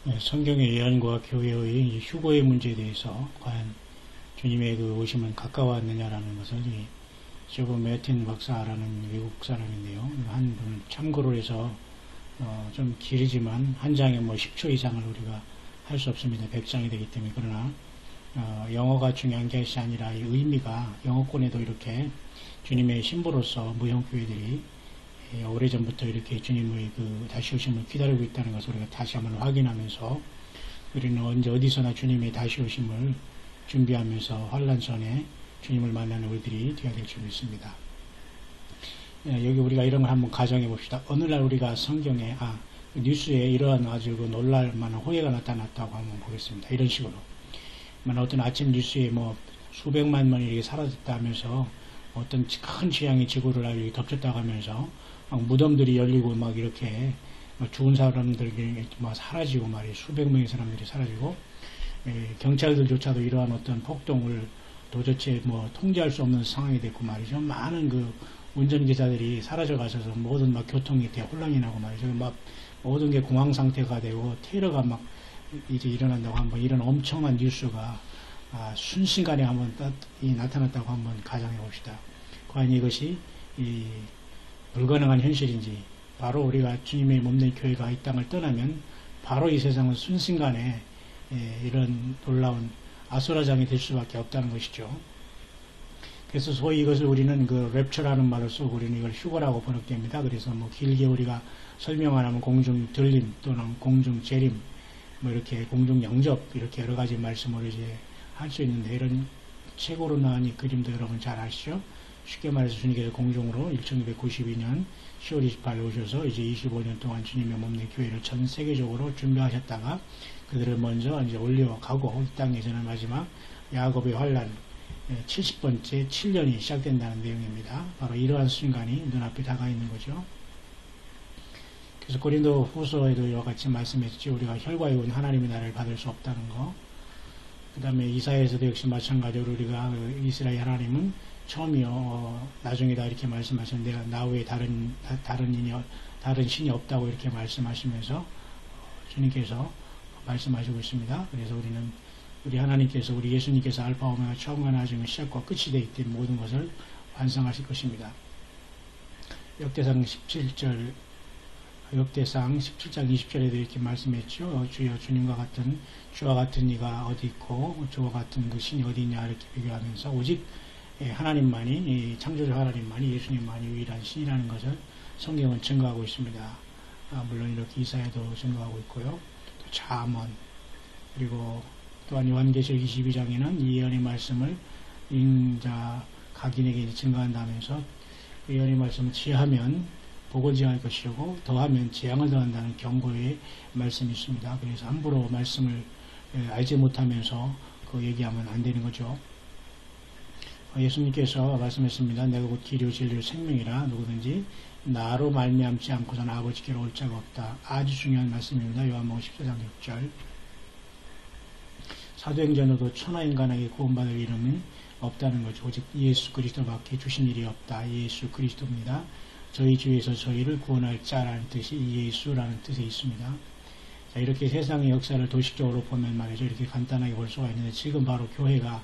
성경의 예언과 교회의 휴거의 문제에 대해서 과연 주님의 그 오심은 가까웠느냐라는 것을 조브 매틴 박사라는 외국 사람인데요. 한 분을 참고로 해서 좀 길지만 한 장에 뭐 10초 이상을 우리가 할 수 없습니다. 100장이 되기 때문에. 그러나 영어가 중요한 것이 아니라 이 의미가 영어권에도 이렇게 주님의 신부로서 무형교회들이 오래전부터 이렇게 주님의 그 다시 오심을 기다리고 있다는 것을 우리가 다시 한번 확인하면서 우리는 언제 어디서나 주님의 다시 오심을 준비하면서 환난 전에 주님을 만나는 우리들이 되어야 될 줄 믿습니다. 여기 우리가 이런 걸 한번 가정해 봅시다. 어느 날 우리가 성경에 뉴스에 이러한 아주 그 놀랄만한 호해가 나타났다고 한번 보겠습니다. 이런 식으로 어떤 아침 뉴스에 뭐 수백만 명이 이렇게 사라졌다 하면서 어떤 큰 재앙이 지구를 아주 덮쳤다고 하면서 막 무덤들이 열리고 막 이렇게 죽은 사람들이 막 사라지고 말이에요. 수백 명의 사람들이 사라지고 경찰들조차도 이러한 어떤 폭동을 도대체 뭐 통제할 수 없는 상황이 됐고 말이죠. 많은 그 운전기사들이 사라져 가셔서 모든 막 교통이 혼란이 나고 말이죠. 막 모든 게 공황 상태가 되고 테러가 막 이제 일어난다고 한번 이런 엄청난 뉴스가 순식간에 한번 나타났다고 한번 가정해 봅시다. 과연 이것이 불가능한 현실인지, 바로 우리가 주님의 몸된 교회가 이 땅을 떠나면 바로 이 세상은 순식간에 이런 놀라운 아수라장이 될 수밖에 없다는 것이죠. 그래서 소위 이것을 우리는 그 랩처라는 말을 쓰고 우리는 이걸 휴거라고 번역됩니다. 그래서 뭐 길게 우리가 설명 안 하면 공중 들림 또는 공중 재림, 뭐 이렇게 공중 영접, 이렇게 여러 가지 말씀을 이제 할 수 있는데, 이런 책으로 나온 이 그림도 여러분 잘 아시죠? 쉽게 말해서 주님께서 공중으로 1292년 10월 28일 오셔서 이제 25년 동안 주님의 몸된 교회를 전 세계적으로 준비하셨다가 그들을 먼저 이제 올려가고 이 땅에서는 마지막 야곱의 환란 70번째 7년이 시작된다는 내용입니다. 바로 이러한 순간이 눈앞에 다가 있는 거죠. 그래서 고린도 후서에도 이와 같이 말씀했죠. 우리가 혈과 육은 하나님의 나라를 받을 수 없다는 거. 그 다음에 이사야에서도 역시 마찬가지로 우리가 이스라엘 하나님은 처음이요 나중에다 이렇게 말씀하시는데, 내가 나 외에 다른 신이 없다고 이렇게 말씀하시면서 주님께서 말씀하시고 있습니다. 그래서 우리 하나님께서, 우리 예수님께서 알파 오메가 처음과 나중에 시작과 끝이 되기 때문에 모든 것을 완성하실 것입니다. 역대상 17장 20절에도 이렇게 말씀했죠. 주여 주와 같은 이가 어디 있고 주와 같은 그 신이 어디 있냐 이렇게 비교하면서 오직 하나님만이, 창조주 하나님만이, 예수님만이 유일한 신이라는 것을 성경은 증거하고 있습니다. 물론 이렇게 이사야도 증거하고 있고요. 또 잠언, 그리고 또한 요한계시록 22장에는 이 예언의 말씀을 인자 각인에게 증거한다면서 그 예언의 말씀을 취하면 복을 지할 것이고 더하면 재앙을 더한다는 경고의 말씀이 있습니다. 그래서 함부로 말씀을 알지 못하면서 그 얘기하면 안 되는 거죠. 예수님께서 말씀했습니다. 내가 곧 길이요 진리요 생명이라 누구든지 나로 말미암지 않고서는 아버지께로 올 자가 없다. 아주 중요한 말씀입니다. 요한복음 14장 6절. 사도행전으로도 천하인간에게 구원받을 이름은 없다는 거죠. 오직 예수 그리스도밖에 주신 일이 없다. 예수 그리스도입니다. 저희 주에서 저희를 구원할 자라는 뜻이 예수라는 뜻에 있습니다. 자, 이렇게 세상의 역사를 도식적으로 보면 말이죠. 이렇게 간단하게 볼 수가 있는데, 지금 바로 교회가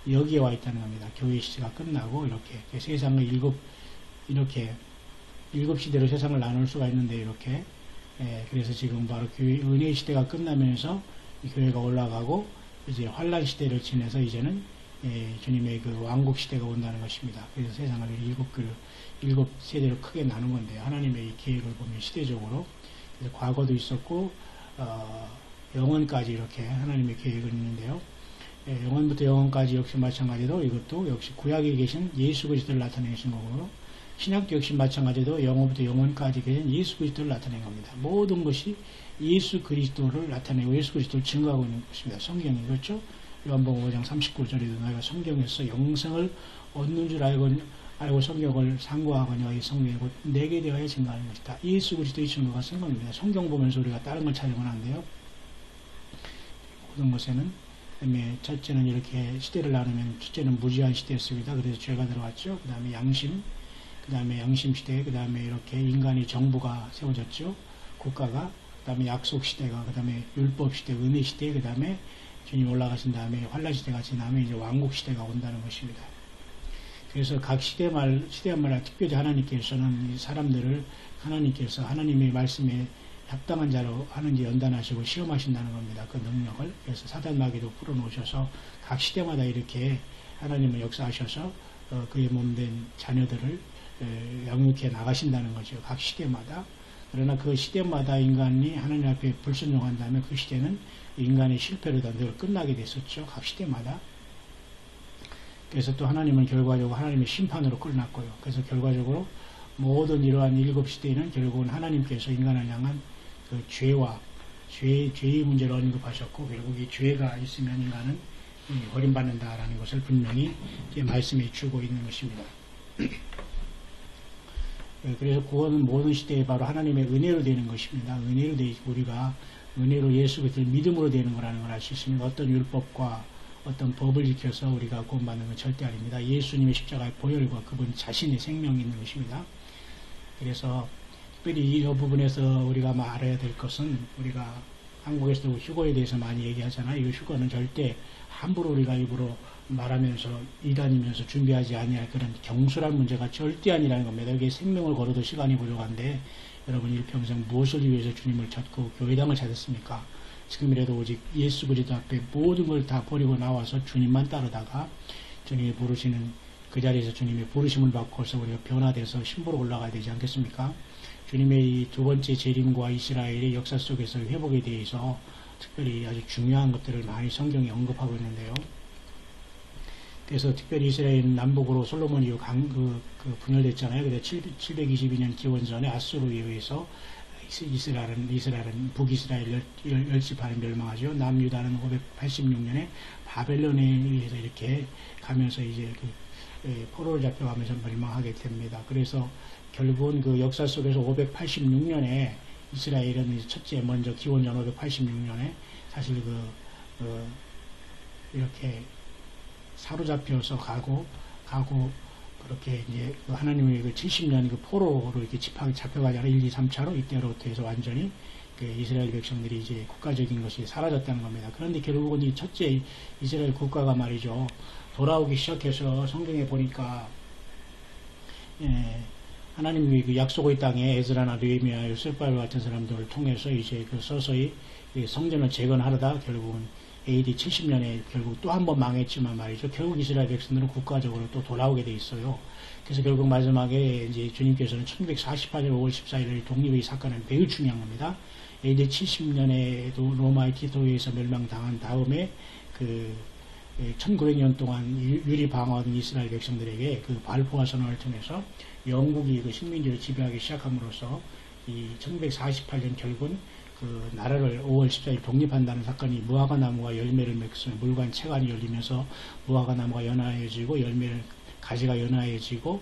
여기에 와 있다는 겁니다. 교회 시대가 끝나고 이렇게 세상을 일곱 시대로 세상을 나눌 수가 있는데, 이렇게 그래서 지금 바로 교회 은혜의 시대가 끝나면서 이 교회가 올라가고 이제 환란 시대를 지내서 이제는 주님의 그 왕국 시대가 온다는 것입니다. 그래서 세상을 일곱 세대로 크게 나눈 건데, 하나님의 이 계획을 보면 시대적으로 그래서 과거도 있었고 영원까지 이렇게 하나님의 계획은 있는데요. 영원부터 영원까지 역시 마찬가지로 이것도 역시 구약에 계신 예수 그리스도를 나타내신 거고, 신약도 역시 마찬가지로 영원부터 영원까지 계신 예수 그리스도를 나타낸 겁니다. 모든 것이 예수 그리스도를 나타내고 예수 그리스도를 증거하고 있는 것입니다. 성경이 그렇죠? 요한복음 5장 39절에도 너희가 성경에서 영생을 얻는 줄 알고 성경을 상고하거니와 이 성경이 곧 내게 대하여 증거하는 것이다. 예수 그리스도의 증거가 쓴 겁니다. 성경 보면서 우리가 다른 걸 찾으면 안 돼요. 모든 것에는 첫째는 이렇게 시대를 나누면 첫째는 무지한 시대였습니다. 그래서 죄가 들어왔죠. 그 다음에 양심, 그 다음에 양심 시대, 그 다음에 이렇게 인간의 정부가 세워졌죠. 국가가 그 다음에 약속 시대가, 그 다음에 율법 시대, 은혜 시대, 그 다음에 주님 올라가신 다음에 환란 시대가 지나면 이제 왕국 시대가 온다는 것입니다. 그래서 각 시대마다 특별히 하나님께서는 이 사람들을 하나님께서 하나님의 말씀에 합당한 자로 하는지 연단하시고 시험하신다는 겁니다. 그 능력을. 그래서 사단 마귀도 풀어놓으셔서 각 시대마다 이렇게 하나님은 역사하셔서 그의 몸된 자녀들을 양육해 나가신다는 거죠. 각 시대마다. 그러나 그 시대마다 인간이 하나님 앞에 불순종한다면 그 시대는 인간의 실패로 다 늘 끝나게 됐었죠. 각 시대마다. 그래서 또 하나님은 결과적으로 하나님의 심판으로 끝났고요. 그래서 결과적으로 모든 이러한 일곱 시대는 결국은 하나님께서 인간을 향한 그 죄의 문제를 언급하셨고, 결국 이 죄가 있으면 인간은 버림받는다라는 것을 분명히 말씀해 주고 있는 것입니다. 그래서 그거는 모든 시대에 바로 하나님의 은혜로 되는 것입니다. 은혜로 우리가 은혜로 예수 그리스도를 믿음으로 되는 거라는 걸 알 수 있습니다. 어떤 율법과 어떤 법을 지켜서 우리가 구원받는 건 절대 아닙니다. 예수님의 십자가의 보혈과 그분 자신의 생명이 있는 것입니다. 그래서 특별히 이 부분에서 우리가 알아야 될 것은, 우리가 한국에서도 휴거에 대해서 많이 얘기하잖아요. 이 휴거는 절대 함부로 우리가 입으로 말하면서 일다니면서 준비하지 아니할 그런 경솔한 문제가 절대 아니라는 겁니다. 여기에 생명을 걸어도 시간이 부족한데, 여러분 일평생 무엇을 위해서 주님을 찾고 교회당을 찾았습니까? 지금이라도 오직 예수 그리스도 앞에 모든 걸 다 버리고 나와서 주님만 따르다가 주님이 부르시는 그 자리에서 주님의 부르심을 받고서 우리가 변화돼서 신부로 올라가야 되지 않겠습니까? 주님의 이 두 번째 재림과 이스라엘의 역사 속에서 회복에 대해서 특별히 아주 중요한 것들을 많이 성경이 언급하고 있는데요. 그래서 특별히 이스라엘 남북으로 솔로몬 이후 분열됐잖아요. 그래서 722년 기원전에 아수르에 의해서 이스라엘은 북이스라엘 열지파는 멸망하죠. 남유다는 586년에 바벨론에 의해서 이렇게 가면서 이제 포로를 잡혀가면서 멸망하게 됩니다. 그래서 결국은 그 역사 속에서 586년에 이스라엘은 첫째 먼저 기원전 586년에 사실 이렇게 사로잡혀서 가고 그렇게 이제 하나님의 그 70년 그 포로로 이렇게 잡혀가잖아요. 1, 2, 3차로 이때로부터 해서 완전히 그 이스라엘 백성들이 이제 국가적인 것이 사라졌다는 겁니다. 그런데 결국은 이 첫째 이스라엘 국가가 말이죠. 돌아오기 시작해서 성경에 보니까 하나님의 그 약속의 땅에 에스라나 느헤미야, 요셉바벨 같은 사람들을 통해서 이제 그 서서히 성전을 재건하려다 결국은 AD 70년에 결국 또 한 번 망했지만 말이죠. 결국 이스라엘 백성들은 국가적으로 또 돌아오게 돼 있어요. 그래서 결국 마지막에 이제 주님께서는 1948년 5월 14일 독립의 사건은 매우 중요한 겁니다. AD 70년에도 로마의 티토에 의해서 멸망당한 다음에 1900년 동안 유리 방어하던 이스라엘 백성들에게 그 발포화 선언을 통해서 영국이 그 식민지를 지배하기 시작함으로써 이 1948년 결국은 그 나라를 5월 14일 독립한다는 사건이 무화과 나무가 열매를 맺으며 물관 채관이 열리면서 무화과 나무가 연하여지고 가지가 연하여지고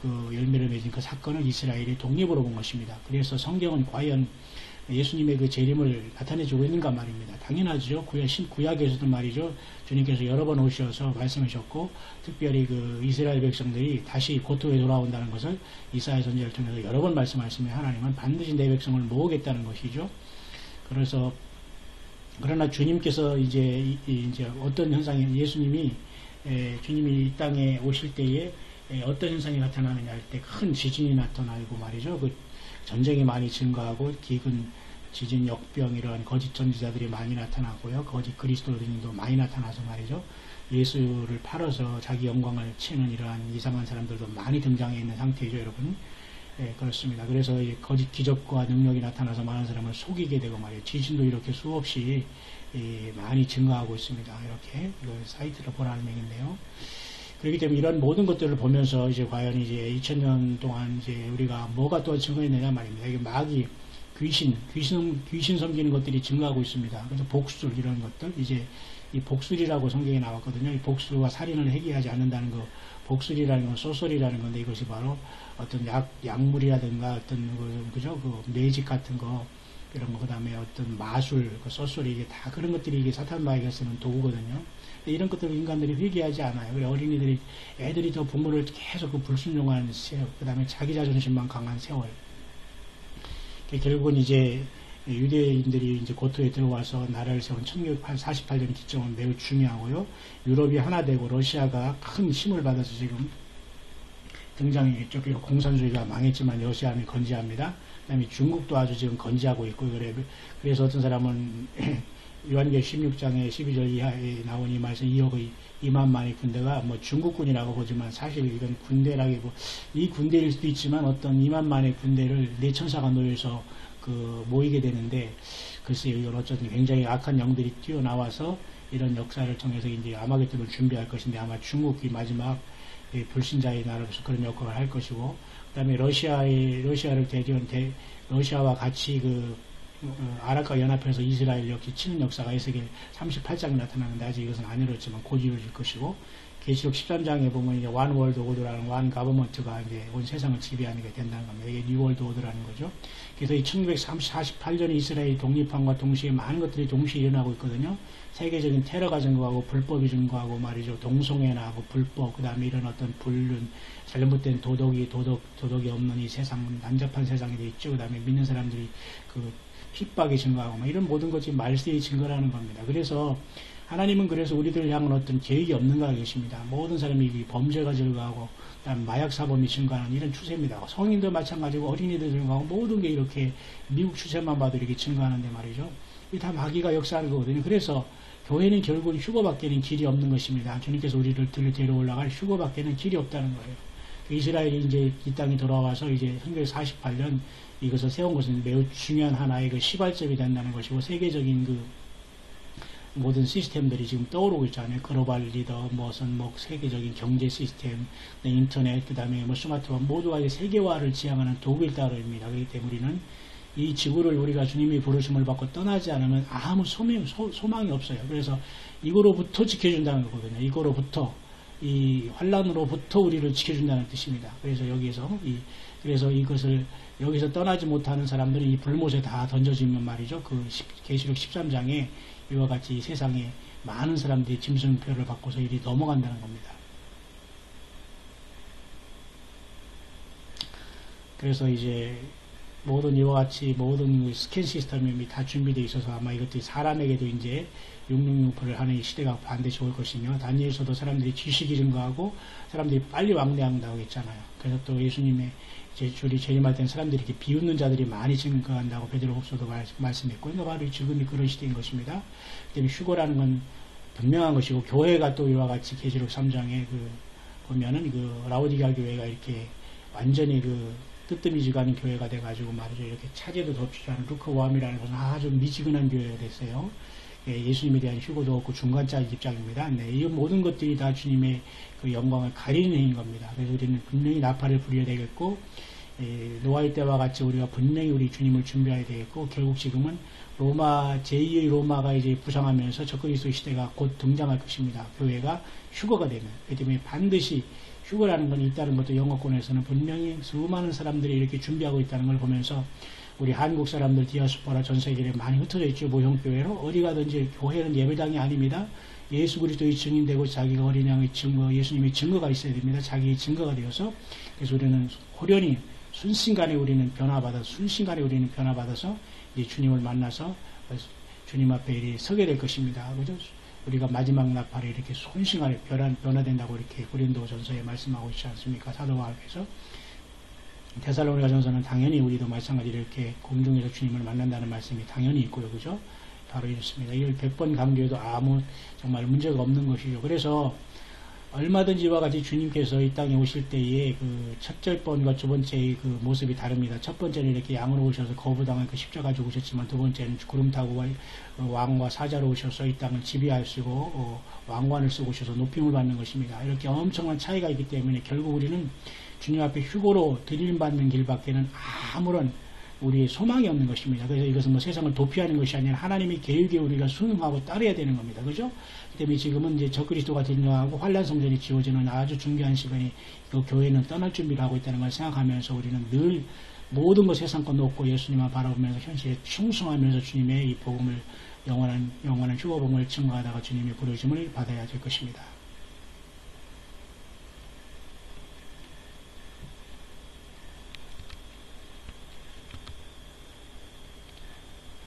그 열매를 맺은 그 사건을 이스라엘이 독립으로 본 것입니다. 그래서 성경은 과연 예수님의 그 재림을 나타내주고 있는가 말입니다. 당연하죠. 구약에서도 말이죠. 주님께서 여러 번 오셔서 말씀하셨고, 특별히 그 이스라엘 백성들이 다시 고토에 돌아온다는 것을 이사야 선지자를 통해서 여러 번 말씀하시며 하나님은 반드시 내 백성을 모으겠다는 것이죠. 그래서 그러나 주님께서 이제 어떤 현상이 주님이 이 땅에 오실 때에 어떤 현상이 나타나느냐 할 때 큰 지진이 나타나고 말이죠. 그 전쟁이 많이 증가하고 기근, 지진, 역병 이러한 거짓 선지자들이 많이 나타나고요. 거짓 그리스도인도 많이 나타나서 말이죠. 예수를 팔아서 자기 영광을 치는 이러한 이상한 사람들도 많이 등장해 있는 상태죠, 여러분. 그렇습니다. 그래서 거짓 기적과 능력이 나타나서 많은 사람을 속이게 되고 말이에요. 지진도 이렇게 수없이 많이 증가하고 있습니다. 이렇게 사이트를 보라는 얘기인데요. 그렇기 때문에 이런 모든 것들을 보면서 이제 과연 이제 2000년 동안 이제 우리가 뭐가 또 증거했느냐 말입니다. 이게 마귀, 귀신 섬기는 것들이 증가하고 있습니다. 그래서 복술 이런 것들, 이제 이 복술이라고 성경에 나왔거든요. 이 복술과 살인을 해결하지 않는다는 거, 복술이라는 건 소설이라는 건데 이것이 바로 어떤 약물이라든가 어떤 그죠? 매직 같은 거 이런 거, 그 다음에 어떤 마술, 소설이 이게 다 그런 것들이 이게 사탄 마귀가 쓰는 도구거든요. 이런 것들을 인간들이 회개하지 않아요. 그래 애들이 더 부모를 계속 불순종하는 세월, 그 다음에 자기 자존심만 강한 세월. 결국은 이제 유대인들이 이제 고토에 들어와서 나라를 세운 1948년 기점은 매우 중요하고요. 유럽이 하나 되고 러시아가 큰 힘을 받아서 지금 등장했죠. 공산주의가 망했지만 러시아는 건재합니다. 그다음에 중국도 아주 지금 건재하고 있고 그래서 어떤 사람은 요한계시록 16장에 12절 이하에 나온 이 말씀 2만의 군대가 뭐 중국군이라고 보지만 사실 이건 군대라기보 이 군대일 수도 있지만 어떤 2만의 군대를 내천사가 놓여서 모이게 되는데 글쎄요, 이건 어쨌든 굉장히 악한 영들이 튀어나와서 이런 역사를 통해서 이제 아마겟돈을 준비할 것인데 아마 중국이 마지막 불신자의 나라로서 그런 역할을 할 것이고, 그 다음에 러시아를 러시아와 같이 아랍과 연합해서 이스라엘 역시 치는 역사가 에스겔 38장에 나타나는데 아직 이것은 안 이루어졌지만 곧 이루어질 것이고, 계시록 13장에 보면 이제 완 월드 오더라는 완 가버먼트가 이제 온 세상을 지배하는 게 된다는 겁니다. 이게 뉴 월드 오더라는 거죠. 그래서 이 1948년에 이스라엘이 독립함과 동시에 많은 것들이 동시에 일어나고 있거든요. 세계적인 테러가 증거하고 불법이 증거하고 말이죠. 동성애나 불법, 그 다음에 이런 어떤 불륜, 잘못된 도덕이 없는 이 세상, 난잡한 세상이 돼 있죠. 그 다음에 믿는 사람들이 핍박이 증거하고 이런 모든 것이 말세의 증거라는 겁니다. 그래서 하나님은 그래서 우리들을 향한 어떤 계획이 없는가 계십니다. 모든 사람이 범죄가 증거하고 그다음 마약 사범이 증거하는 이런 추세입니다. 성인도 마찬가지고 어린이들 증거하고 모든 게 이렇게 미국 추세만 봐도 이렇게 증거하는데 말이죠. 이게 다 마귀가 역사하는 거거든요. 그래서 교회는 결국 휴거밖에는 길이 없는 것입니다. 주님께서 우리를 데려 올라갈 휴거밖에는 길이 없다는 거예요. 이스라엘이 이제 이 땅에 돌아와서 이제 1948년 이것을 세운 것은 매우 중요한 하나의 시발점이 된다는 것이고, 세계적인 모든 시스템들이 지금 떠오르고 있잖아요. 글로벌 리더, 세계적인 경제 시스템, 인터넷, 그 다음에 스마트폰 모두가 이제 세계화를 지향하는 도구일 따름입니다. 그렇기 때문에 우리는 이 지구를 우리가 주님이 부르심을 받고 떠나지 않으면 아무 소망이 없어요. 그래서 이거로부터 지켜준다는 거거든요. 이거로부터, 이 환란으로부터 우리를 지켜준다는 뜻입니다. 그래서 그래서 이것을 여기서 떠나지 못하는 사람들은 이 불못에 다 던져지면 말이죠. 계시록 13장에 이와 같이 이 세상에 많은 사람들이 짐승표를 받고서 이리 넘어간다는 겁니다. 그래서 이제 이와 같이 모든 스캔 시스템이 다 준비되어 있어서 아마 이것들이 사람에게도 이제 666을 하는 이 시대가 반드시 올 것이며, 다니엘서도 사람들이 지식이 증거하고 사람들이 빨리 왕래한다고 했잖아요. 그래서 또 예수님의 줄이 재림할 때는 사람들이 이렇게 비웃는 자들이 많이 증거한다고 베드로후서도 말씀했고, 그러니까 바로 지금이 그런 시대인 것입니다. 그다음에 휴거라는 건 분명한 것이고, 교회가 또 이와 같이 계시록 3장에 보면은 라오디게아 교회가 이렇게 완전히 뜨뜻미지가 않은 교회가 돼가지고 말이죠. 이렇게 차제도 덮치지 않은 루크워함이라는 것은 아주 미지근한 교회가 됐어요. 예수님에 대한 휴거도 없고 중간자 입장입니다. 이 모든 것들이 다 주님의 영광을 가리는 행인 겁니다. 그래서 우리는 분명히 나팔을 부려야 되겠고, 노아의 때와 같이 우리가 분명히 우리 주님을 준비해야 되겠고, 결국 지금은 제2의 로마가 이제 부상하면서 적그리스도 시대가 곧 등장할 것입니다. 교회가 휴거가 되면. 그렇기 때문에 반드시 휴거라는 건 있다는 것도 영어권에서는 분명히 수많은 사람들이 이렇게 준비하고 있다는 걸 보면서, 우리 한국 사람들 디아스포라 전 세계에 많이 흩어져 있죠. 모형교회로. 어디 가든지 교회는 예배당이 아닙니다. 예수 그리스도의 증인되고 자기가 어린 양의 증거, 예수님의 증거가 있어야 됩니다. 자기의 증거가 되어서. 그래서 우리는 호련히 순식간에 우리는 변화받아서 이제 주님을 만나서 주님 앞에 이렇게 서게 될 것입니다. 그죠? 우리가 마지막 나팔에 이렇게 순식간에 변화된다고 이렇게 고린도 전서에 말씀하고 있지 않습니까? 사도 바울께서. 데살로니가 전서는 당연히 우리도 마찬가지로 이렇게 공중에서 주님을 만난다는 말씀이 당연히 있고요. 그죠? 바로 이렇습니다. 이걸 100번 강조해도 아무 정말 문제가 없는 것이죠. 그래서 얼마든지 이와 같이 주님께서 이 땅에 오실 때에 첫째 번과 두 번째의 모습이 다릅니다. 첫 번째는 이렇게 양으로 오셔서 거부당한 십자가 지고 오셨지만, 두 번째는 구름 타고 왕과 사자로 오셔서 이 땅을 지배하시고 왕관을 쓰고 오셔서 높임을 받는 것입니다. 이렇게 엄청난 차이가 있기 때문에 결국 우리는 주님 앞에 휴거로 들림받는 길밖에는 아무런 우리의 소망이 없는 것입니다. 그래서 이것은 세상을 도피하는 것이 아니라 하나님의 계획에 우리가 순응하고 따라야 되는 겁니다. 그죠? 그 때문에 지금은 이제 적그리스도가 등장하고 환란성전이 지어지는 아주 중요한 시간이 교회는 떠날 준비를 하고 있다는 걸 생각하면서 우리는 늘 모든 것 세상 것 놓고 예수님만 바라보면서 현실에 충성하면서 주님의 이 복음을 영원한 휴거복음을 증거하다가 주님의 부르심을 받아야 될 것입니다.